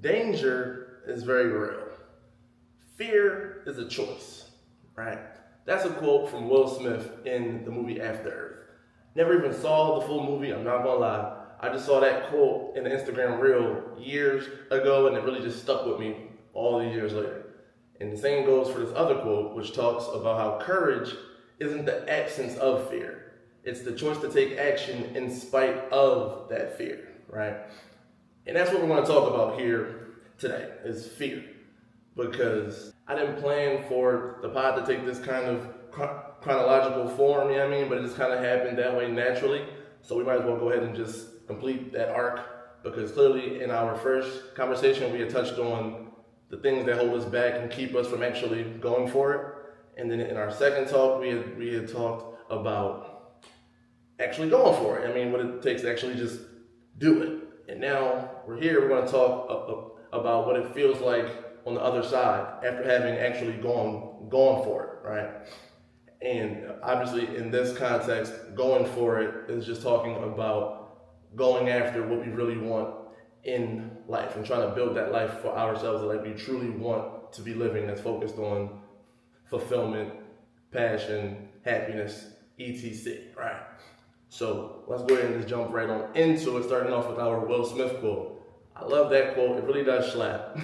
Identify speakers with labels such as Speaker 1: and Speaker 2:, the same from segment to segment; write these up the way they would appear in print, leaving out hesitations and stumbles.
Speaker 1: danger is very real. Fear is a choice, right? That's a quote from Will Smith in the movie After Earth. Never even saw the full movie, I'm not gonna lie. I just saw that quote in the Instagram reel years ago, and it really just stuck with me all these years later. And the same goes for this other quote, which talks about how courage isn't the absence of fear. It's the choice to take action in spite of that fear, right? And that's what we're going to talk about here today, is fear. Because I didn't plan for the pod to take this kind of chronological form, you know what I mean? But it just kind of happened that way naturally. So we might as well go ahead and just complete that arc, because clearly in our first conversation we had touched on the things that hold us back and keep us from actually going for it. And then in our second talk, we had talked about actually going for it. I mean, what it takes to actually just do it. And now we're here, we're going to talk about what it feels like on the other side after having actually gone for it, right? And obviously in this context, going for it is just talking about going after what we really want in life and trying to build that life for ourselves that we truly want to be living, that's focused on fulfillment, passion, happiness, etc. Right? So let's go ahead and just jump right on into it, starting off with our Will Smith quote. I love that quote. It really does slap.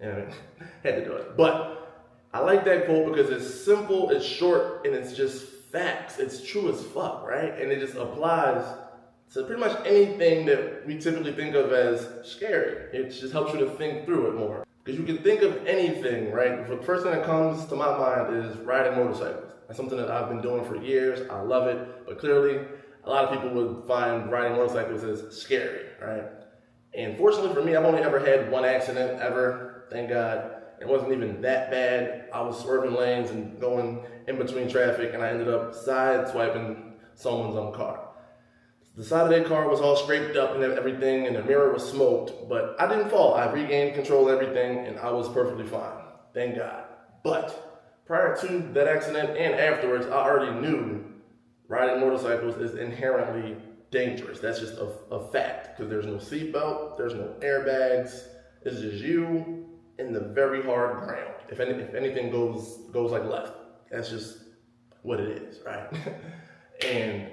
Speaker 1: And had to do it. But I like that quote because it's simple, it's short, and it's just facts. It's true as fuck, right? And it just applies to pretty much anything that we typically think of as scary. It just helps you to think through it more. Because you can think of anything, right? The first thing that comes to my mind is riding motorcycles. That's something that I've been doing for years. I love it. But clearly, a lot of people would find riding motorcycles as scary, right? And fortunately for me, I've only ever had one accident ever, thank God. It wasn't even that bad. I was swerving lanes and going in between traffic, and I ended up sideswiping someone's car. The side of their car was all scraped up and everything, and the mirror was smoked, but I didn't fall. I regained control of everything, and I was perfectly fine, thank God. But prior to that accident and afterwards, I already knew riding motorcycles is inherently dangerous. That's just a fact, because there's no seatbelt, there's no airbags. It's just you in the very hard ground. If anything goes like left, that's just what it is, right? And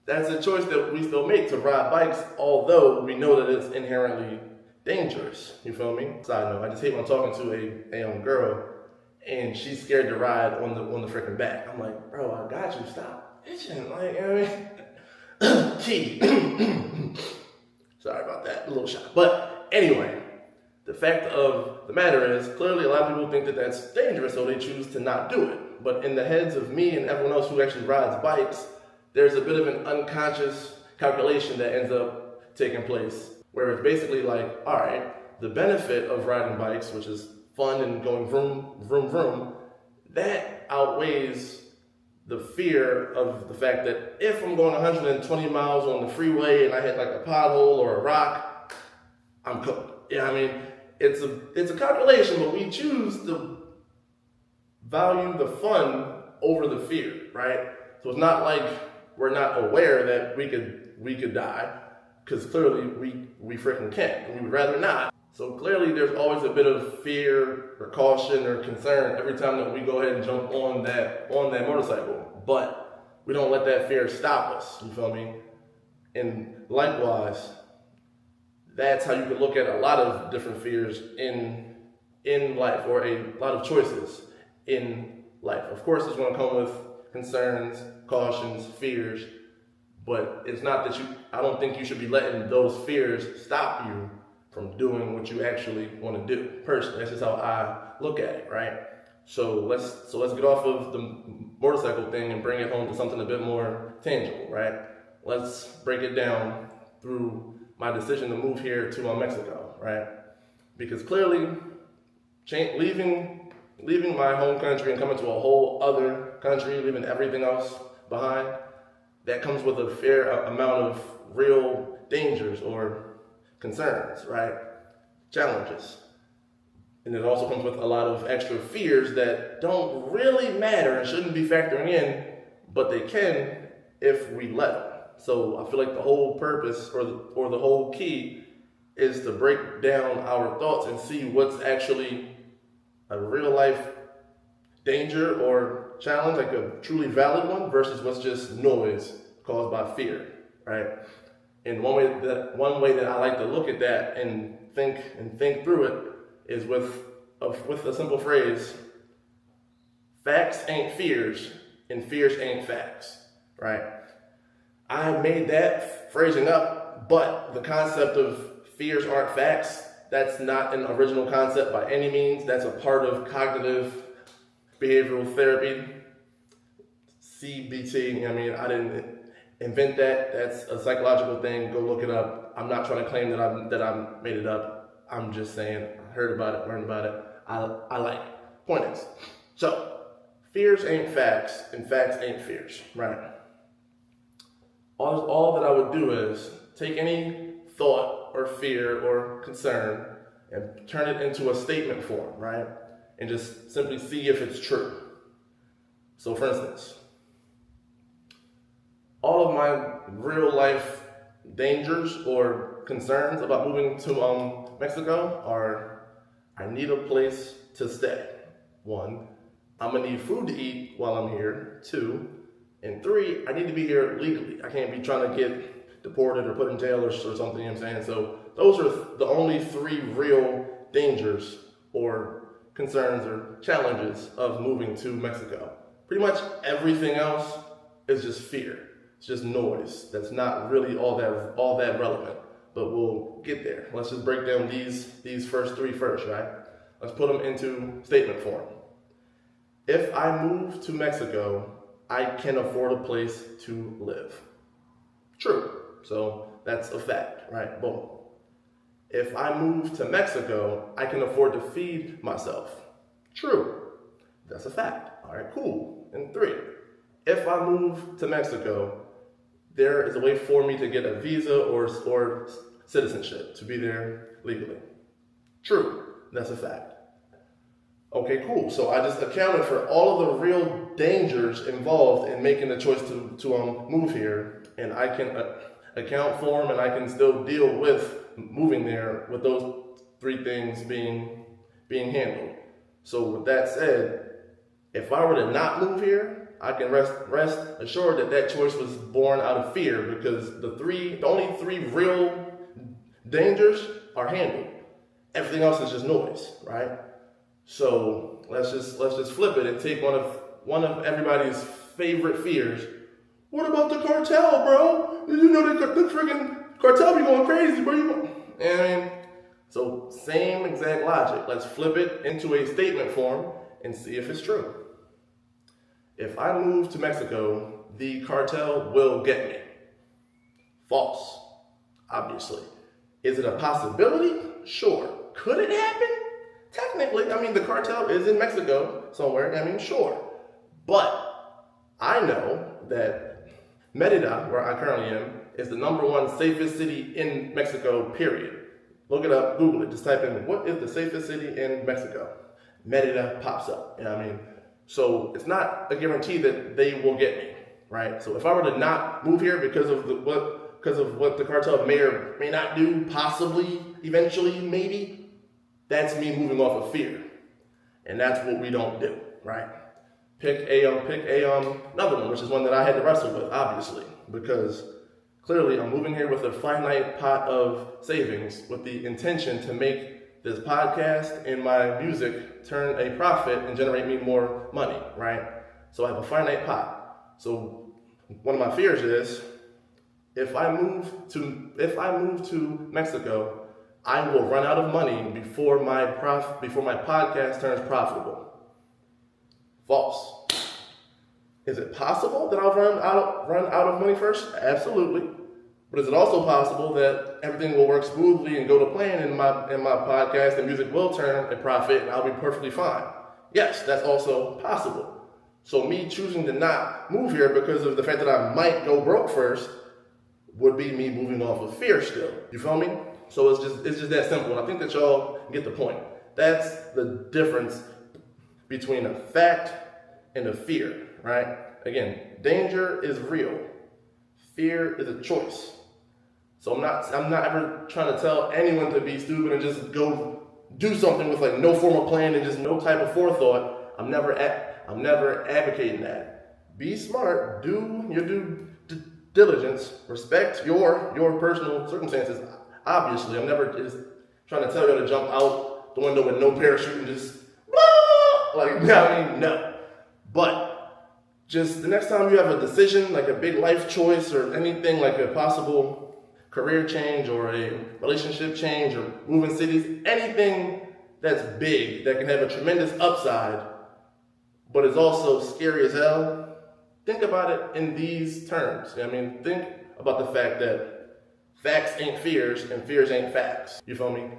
Speaker 1: that's a choice that we still make to ride bikes, although we know that it's inherently dangerous. You feel me? Side note, I just hate when I'm talking to a young girl and she's scared to ride on the freaking back. I'm like, bro, I got you. Stop itching. Like, you know what I mean? Key. Sorry about that. A little shot. But anyway, the fact of the matter is, clearly a lot of people think that that's dangerous, so they choose to not do it. But in the heads of me and everyone else who actually rides bikes, there's a bit of an unconscious calculation that ends up taking place, where it's basically like, all right, the benefit of riding bikes, which is fun and going vroom, vroom, vroom, that outweighs the fear of the fact that if I'm going 120 miles on the freeway and I hit like a pothole or a rock, I'm cooked. Yeah, I mean, it's a calculation, but we choose to value the fun over the fear, right? So it's not like we're not aware that we could die, because clearly we freaking can, and we would rather not. So clearly there's always a bit of fear or caution or concern every time that we go ahead and jump on that motorcycle. But we don't let that fear stop us, you feel me? And likewise, that's how you can look at a lot of different fears in life, or a lot of choices in life. Of course, it's going to come with concerns, cautions, fears, but it's not that I don't think you should be letting those fears stop you from doing what you actually want to do. Personally, that's just how I look at it, right? So let's get off of the motorcycle thing and bring it home to something a bit more tangible, right? Let's break it down through my decision to move here to Mexico, right? Because clearly, leaving my home country and coming to a whole other country, leaving everything else behind, that comes with a fair amount of real dangers or concerns, right? Challenges. And it also comes with a lot of extra fears that don't really matter and shouldn't be factoring in, but they can if we let them. So I feel like the whole purpose or the whole key is to break down our thoughts and see what's actually a real life danger or challenge, like a truly valid one, versus what's just noise caused by fear, right? And one way that I like to look at that and think through it is with a simple phrase: facts ain't fears, and fears ain't facts, right? I made that phrasing up, but the concept of fears aren't facts, that's not an original concept by any means. That's a part of cognitive behavioral therapy, CBT. I mean, I didn't invent that. That's a psychological thing. Go look it up. I'm not trying to claim that I made it up. I'm just saying I heard about it, learned about it. I like it. Point is, so fears ain't facts, and facts ain't fears, right? All that I would do is take any thought or fear or concern and turn it into a statement form, right? And just simply see if it's true. So for instance, all of my real life dangers or concerns about moving to Mexico are: I need a place to stay. 1, I'm gonna need food to eat while I'm here. 2, and 3, I need to be here legally. I can't be trying to get deported or put in jail or something, you know what I'm saying? So those are the only 3 real dangers or concerns or challenges of moving to Mexico. Pretty much everything else is just fear. It's just noise. That's not really all that relevant, but we'll get there. Let's just break down these first 3 first, right? Let's put them into statement form. If I move to Mexico, I can afford a place to live. True. So that's a fact, right? Boom. If I move to Mexico, I can afford to feed myself. True. That's a fact. All right, cool. And 3, if I move to Mexico, there is a way for me to get a visa or citizenship to be there legally. True. That's a fact. Okay, cool. So I just accounted for all of the real dangers involved in making the choice to move here, and I can account for them, and I can still deal with moving there with those 3 things being handled. So with that said, if I were to not move here, I can rest assured that choice was born out of fear, because the only 3 real dangers are handled. Everything else is just noise, right? So let's just flip it and take one of everybody's favorite fears. What about the cartel, bro? Did you know the freaking cartel be going crazy, bro? And so same exact logic. Let's flip it into a statement form and see if it's true. If I move to Mexico, the cartel will get me. False, obviously. Is it a possibility? Sure. Could it happen? Technically, I mean, the cartel is in Mexico somewhere. I mean, sure. But I know that Mérida, where I currently am, is the #1 safest city in Mexico, period. Look it up, Google it. Just type in, what is the safest city in Mexico? Mérida pops up. You know what I mean? So it's not a guarantee that they will get me, right? So if I were to not move here because of what the cartel may or may not do, possibly, eventually, maybe, that's me moving off of fear. And that's what we don't do, right? Pick another one, which is one that I had to wrestle with, obviously, because clearly I'm moving here with a finite pot of savings with the intention to make this podcast and my music turn a profit and generate me more money, right? So I have a finite pot. So one of my fears is, if I move to Mexico, I will run out of money before my podcast turns profitable. False. Is it possible that I'll run out of money first? Absolutely. But is it also possible that everything will work smoothly and go to plan and my podcast and music will turn a profit and I'll be perfectly fine? Yes, that's also possible. So me choosing to not move here because of the fact that I might go broke first would be me moving off of fear still. You feel me? So it's just that simple. And I think that y'all get the point. That's the difference between a fact and a fear, right? Again, danger is real. Fear is a choice. So I'm not ever trying to tell anyone to be stupid and just go do something with like no formal plan and just no type of forethought. I'm never advocating that. Be smart, do your due diligence, respect your personal circumstances. Obviously, I'm never just trying to tell you to jump out the window with no parachute and just blah! Like, no. But just the next time you have a decision, like a big life choice or anything, like a possible career change or a relationship change or moving cities, anything that's big that can have a tremendous upside but is also scary as hell, think about it in these terms. Think about the fact that facts ain't fears and fears ain't facts. You feel me?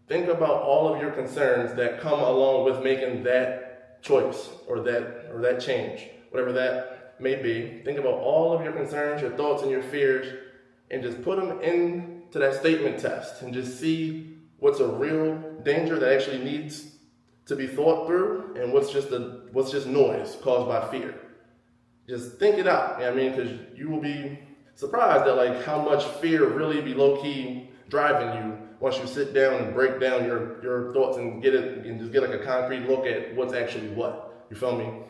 Speaker 1: Think about all of your concerns that come along with making that choice or that change, whatever that may be. Think about all of your concerns, your thoughts, and your fears, and just put them into that statement test and just see what's a real danger that actually needs to be thought through and what's just noise caused by fear. Just think it out, because you will be surprised at like how much fear really be low-key driving you once you sit down and break down your thoughts and just get like a concrete look at what's actually what. You feel me?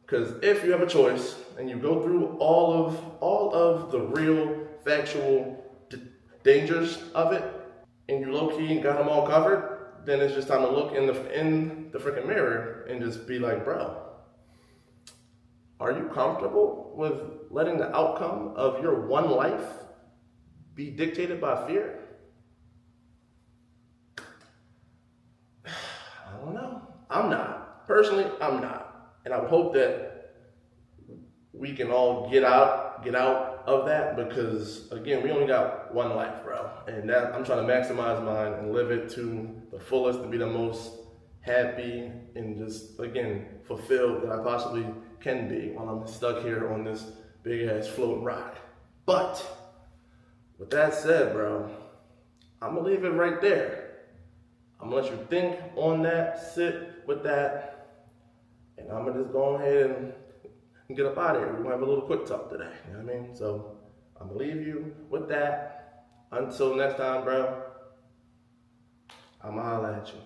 Speaker 1: Because if you have a choice and you go through all of the real factual dangers of it and you low-key got them all covered, then it's just time to look in the freaking mirror and just be like, bro, are you comfortable with letting the outcome of your one life be dictated by fear? I don't know. I'm not. Personally, I'm not. And I would hope that we can all get out of that, because again, we only got one life, bro. And that I'm trying to maximize mine and live it to the fullest, to be the most happy and just, again, fulfilled that I possibly can be while I'm stuck here on this big ass floating rock. But with that said, bro, I'm gonna leave it right there. I'm gonna let you think on that, sit with that, and I'm gonna just go ahead and get up out of here. We're gonna have a little quick talk today, you know what I mean? So I'm gonna leave you with that. Until next time, bro, I'm gonna holla at you.